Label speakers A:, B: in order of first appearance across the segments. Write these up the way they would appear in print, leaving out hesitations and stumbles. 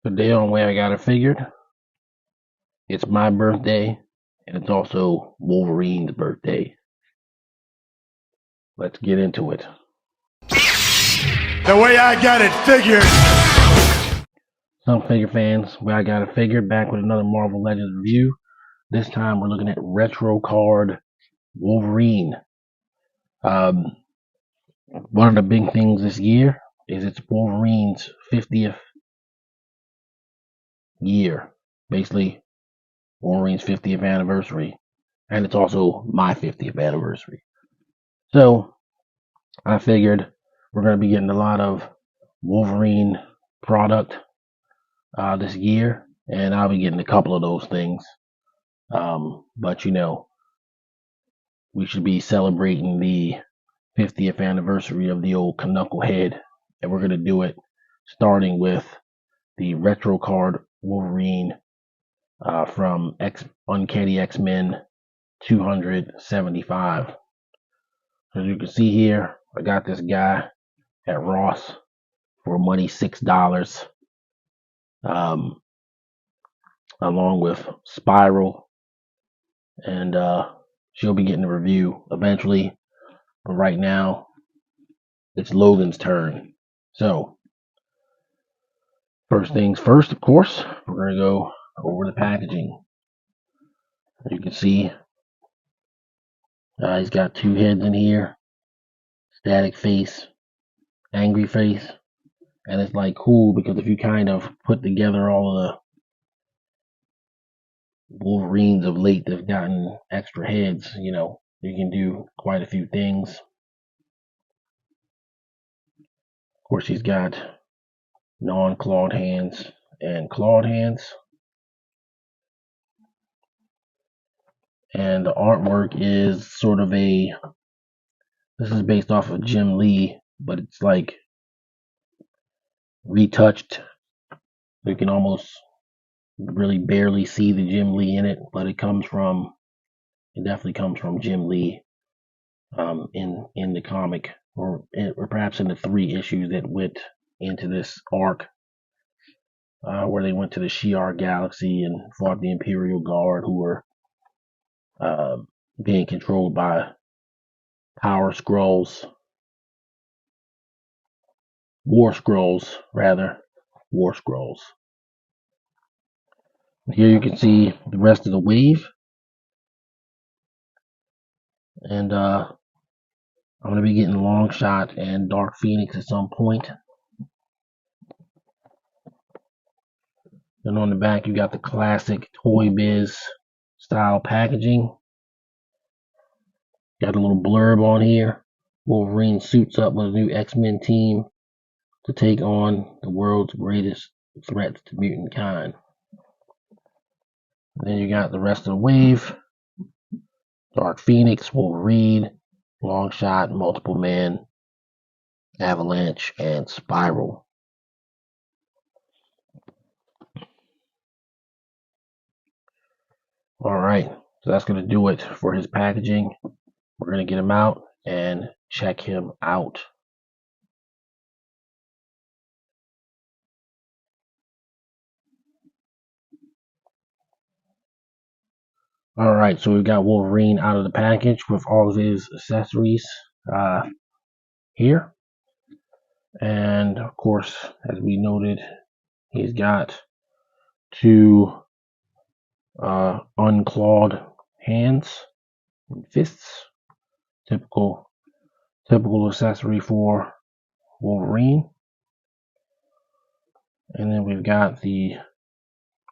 A: Today on Way I Got It Figured, it's my birthday, and it's also Wolverine's birthday. Let's get into it.
B: The Way I Got It Figured.
A: Some figure fans, Way I Got It Figured, back with another Marvel Legends review. This time we're looking at Retro Card Wolverine. One of the big things this year is it's Wolverine's 50th year. Basically, Wolverine's 50th anniversary. And it's also my 50th anniversary. So, I figured we're going to be getting a lot of Wolverine product this year, and I'll be getting a couple of those things. But we should be celebrating the 50th anniversary of the old Knucklehead, and we're going to do it starting with the Retro Card Wolverine from Uncanny X-Men 275. As you can see here, I got this guy at Ross for money $6, along with Spiral, and she'll be getting a review eventually. But right now, it's Logan's turn. So, first things first, of course, we're gonna go over the packaging. As you can see, he's got two heads in here: static face, angry face. And it's like cool because if you kind of put together all of the Wolverines of late that've gotten extra heads, you can do quite a few things. Of course, he's got non-clawed hands and clawed hands. And the artwork is sort of this is based off of Jim Lee, but it's like retouched. You can almost really barely see the Jim Lee in it, but it definitely comes from Jim Lee in the comic, or perhaps in the 3 issues that went into this arc, where they went to the Shi'ar Galaxy and fought the Imperial Guard, who were being controlled by War Scrolls. Here you can see the rest of the wave, and I'm going to be getting Longshot and Dark Phoenix at some point. Then on the back you got the classic Toy Biz style packaging. Got a little blurb on here. Wolverine suits up with a new X-Men team to take on the world's greatest threats to mutant kind. And then you got the rest of the wave: Dark Phoenix, Wolverine, Longshot, Multiple Man, Avalanche, and Spiral. Alright, so that's going to do it for his packaging. We're going to get him out and check him out. Alright, so we've got Wolverine out of the package with all of his accessories here. And of course, as we noted, he's got 2 unclawed hands and fists. Typical accessory for Wolverine. And then we've got the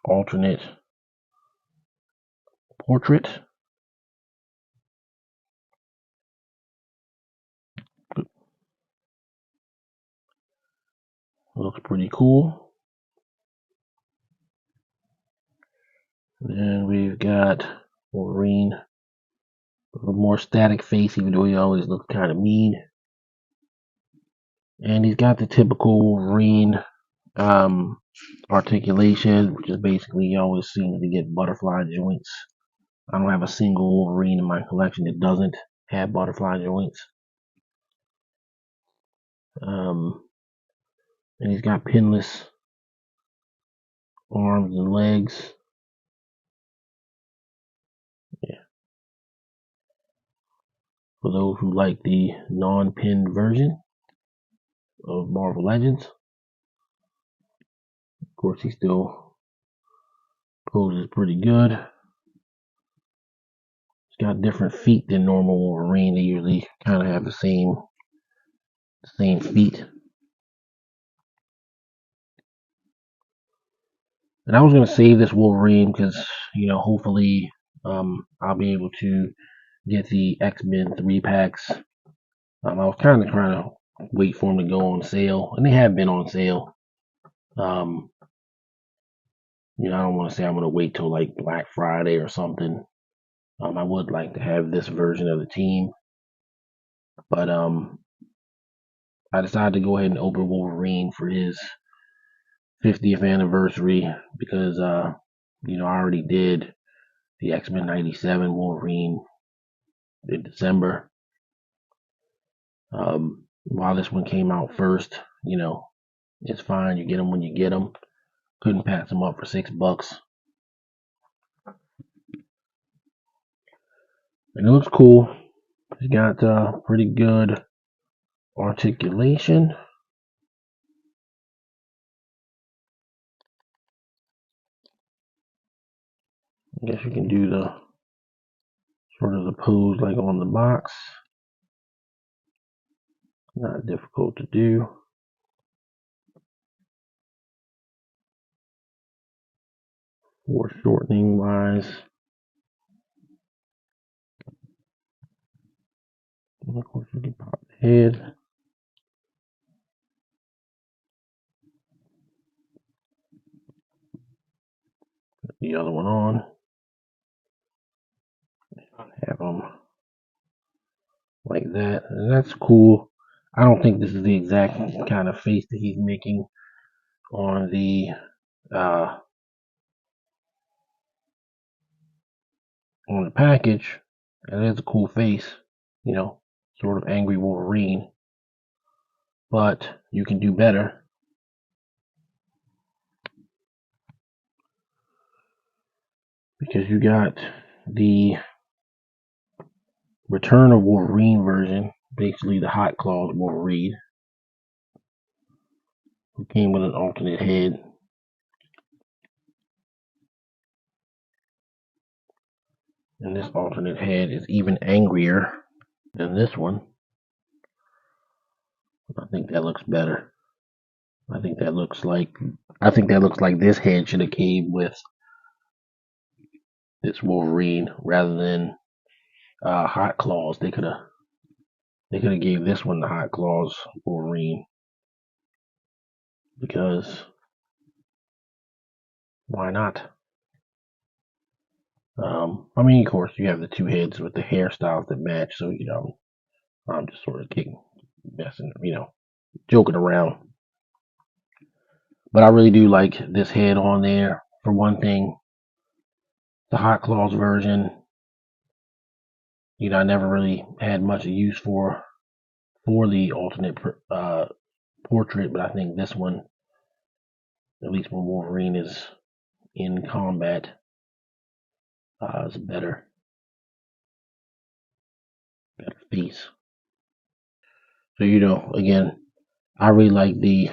A: alternate portrait. Looks pretty cool. Then we've got Wolverine with a more static face, even though he always looks kind of mean. And he's got the typical Wolverine articulation, which is basically he always seems to get butterfly joints. I don't have a single Wolverine in my collection that doesn't have butterfly joints. And he's got pinless arms and legs. Yeah. For those who like the non-pinned version of Marvel Legends. Of course, he still poses pretty good. He's got different feet than normal Wolverine. They usually kind of have the same feet. And I was gonna save this Wolverine because hopefully I'll be able to get the X-Men 3-packs. I was kind of trying to wait for them to go on sale, and they have been on sale. I don't want to say I'm gonna wait till like Black Friday or something. I would like to have this version of the team, but I decided to go ahead and open Wolverine for his 50th anniversary because I already did the X-Men 97 Wolverine in December. While this one came out first, it's fine. You get them when you get them. Couldn't pass them up for $6. And it looks cool. He's got pretty good articulation. I guess you can do the sort of the pose like on the box. Not difficult to do. Foreshortening wise. And of course, you can pop the head. Put the other one on. Have them like that. And that's cool. I don't think this is the exact kind of face that he's making on the package. And it is a cool face, sort of angry Wolverine. But you can do better. Because you got the Return of Wolverine version, basically the Hot Claws Wolverine, who came with an alternate head. And this alternate head is even angrier than this one. I think that looks better. I think that looks like this head should have came with this Wolverine rather than Hot Claws. They could have gave this one the Hot Claws Wolverine because why not? I mean, of course, you have the two heads with the hairstyles that match, so I'm just sort of messing, joking around. But I really do like this head on there. For one thing, the Hot Claws version, I never really had much use for the alternate portrait, but I think this one, at least when Wolverine is in combat, is a better face. So again, I really like the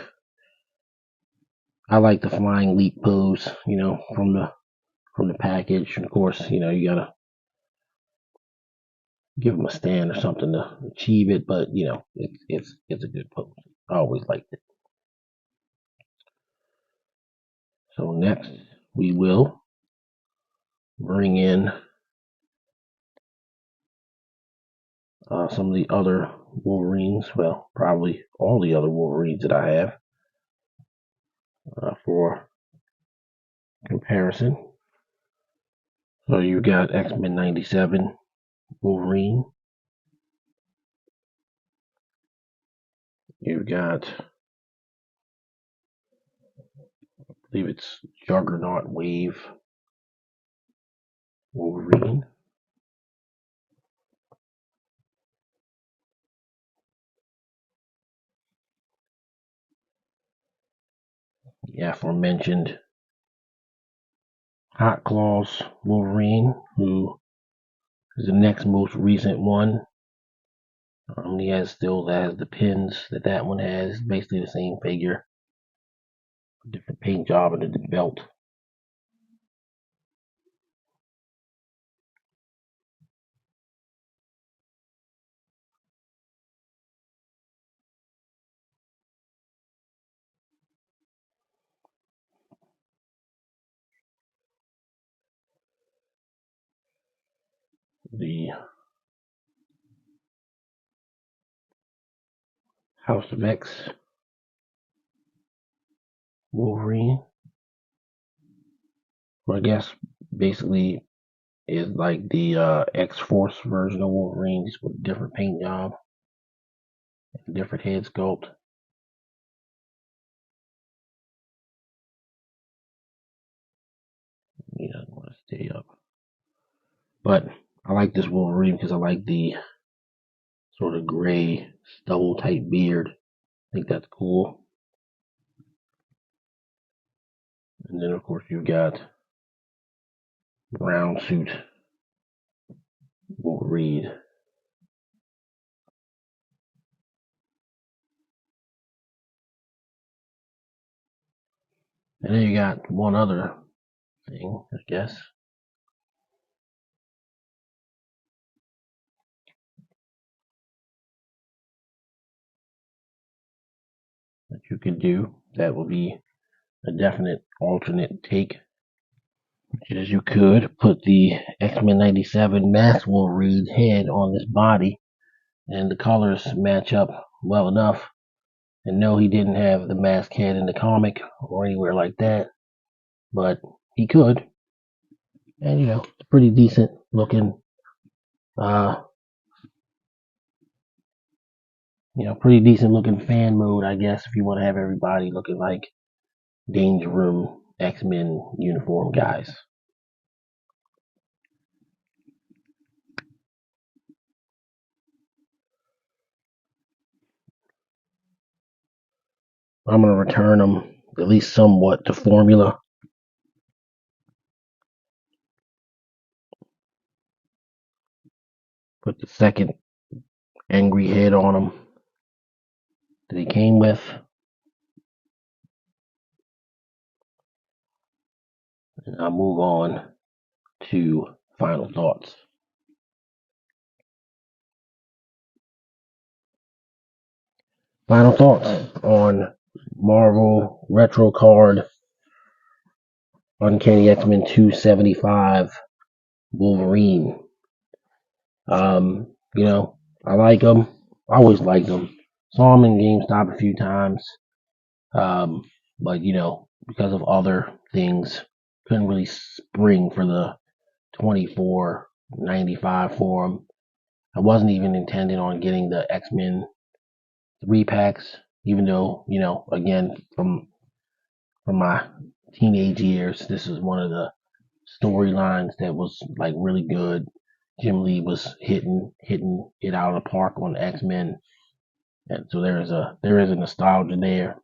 A: flying leap pose, from the package. And of course, you gotta give him a stand or something to achieve it, but it's a good pose. I always liked it. So next we will bring in some of the other Wolverines. Well, probably all the other Wolverines that I have for comparison. So you got X-Men 97 Wolverine. You've got, I believe it's Juggernaut Wave Wolverine. The aforementioned Hot Claws Wolverine, who is the next most recent one. He still has the pins that one has, basically the same figure, different paint job and the belt. The House of X Wolverine, I guess basically is like the X-Force version of Wolverine, just with a different paint job, different head sculpt. He doesn't want to stay up. But I like this Wolverine because I like the sort of gray stubble type beard. I think that's cool. And then of course you've got brown suit Wolverine. And then you got one other thing, I guess. That you could do. That would be a definite alternate take. Which is you could put the X-Men 97 masked Wolverine head on this body, and the colors match up well enough. And no, he didn't have the masked head in the comic or anywhere like that, but he could. And it's pretty decent looking. Pretty decent looking fan mode, I guess, if you want to have everybody looking like Danger Room X-Men uniform guys. I'm going to return them at least somewhat to formula. Put the second angry head on them that he came with. And I'll move on to final thoughts. Final thoughts on Marvel Retro Card Uncanny X-Men 275 Wolverine. I like them. I always liked them. Saw them in GameStop a few times. But because of other things, couldn't really spring for the $24.95 for them. I wasn't even intending on getting the X-Men 3-packs, even though, again, from my teenage years, this is one of the storylines that was like really good. Jim Lee was hitting it out of the park on X-Men, and so there is a nostalgia there.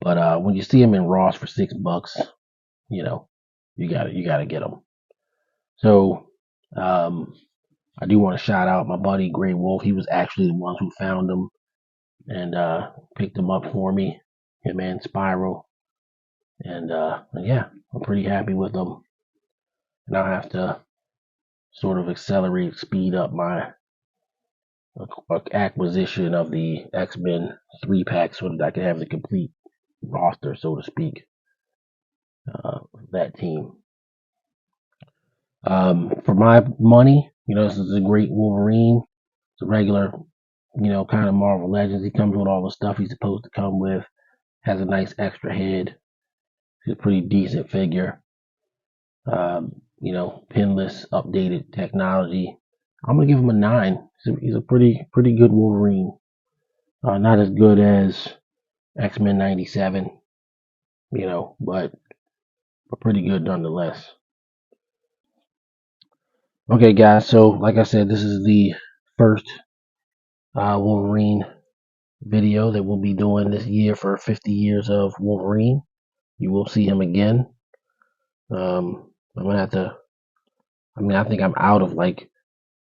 A: But when you see them in Ross for $6, you gotta get them. So I do want to shout out my buddy Gray Wolf. He was actually the one who found them and picked them up for me. Him and Spiral, and yeah, I'm pretty happy with them. And I'll have to sort of speed up my acquisition of the X-Men 3-pack so that I can have the complete roster, so to speak, of that team. For my money, this is a great Wolverine. It's a regular, kind of Marvel Legends. He comes with all the stuff he's supposed to come with. Has a nice extra head. He's a pretty decent figure. Pinless, updated technology. I'm gonna give him a 9. He's a pretty good Wolverine. Not as good as X-Men 97, but pretty good nonetheless. Okay, guys. So, like I said, this is the first Wolverine video that we'll be doing this year for 50 years of Wolverine. You will see him again. I'm gonna have to. I mean, I think I'm out of like,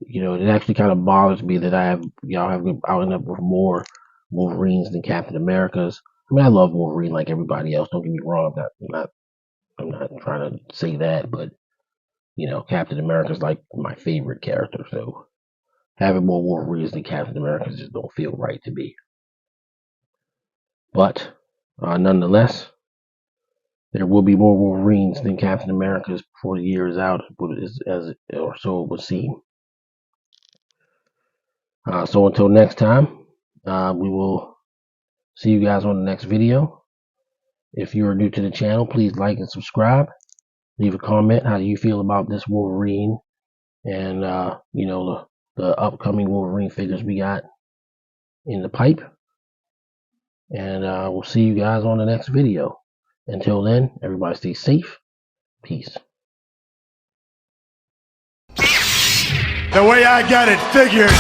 A: it actually kind of bothers me that I'll end up with more Wolverines than Captain Americas. I mean, I love Wolverine like everybody else. Don't get me wrong. I'm not trying to say that, but Captain America's like my favorite character. So having more Wolverines than Captain Americas just don't feel right to me. But nonetheless, there will be more Wolverines than Captain Americas before the year is out, or so it would seem. So until next time, we will see you guys on the next video. If you are new to the channel, please like and subscribe. Leave a comment. How do you feel about this Wolverine and the upcoming Wolverine figures we got in the pipe? And we'll see you guys on the next video. Until then, everybody stay safe. Peace.
B: The way I got it figured.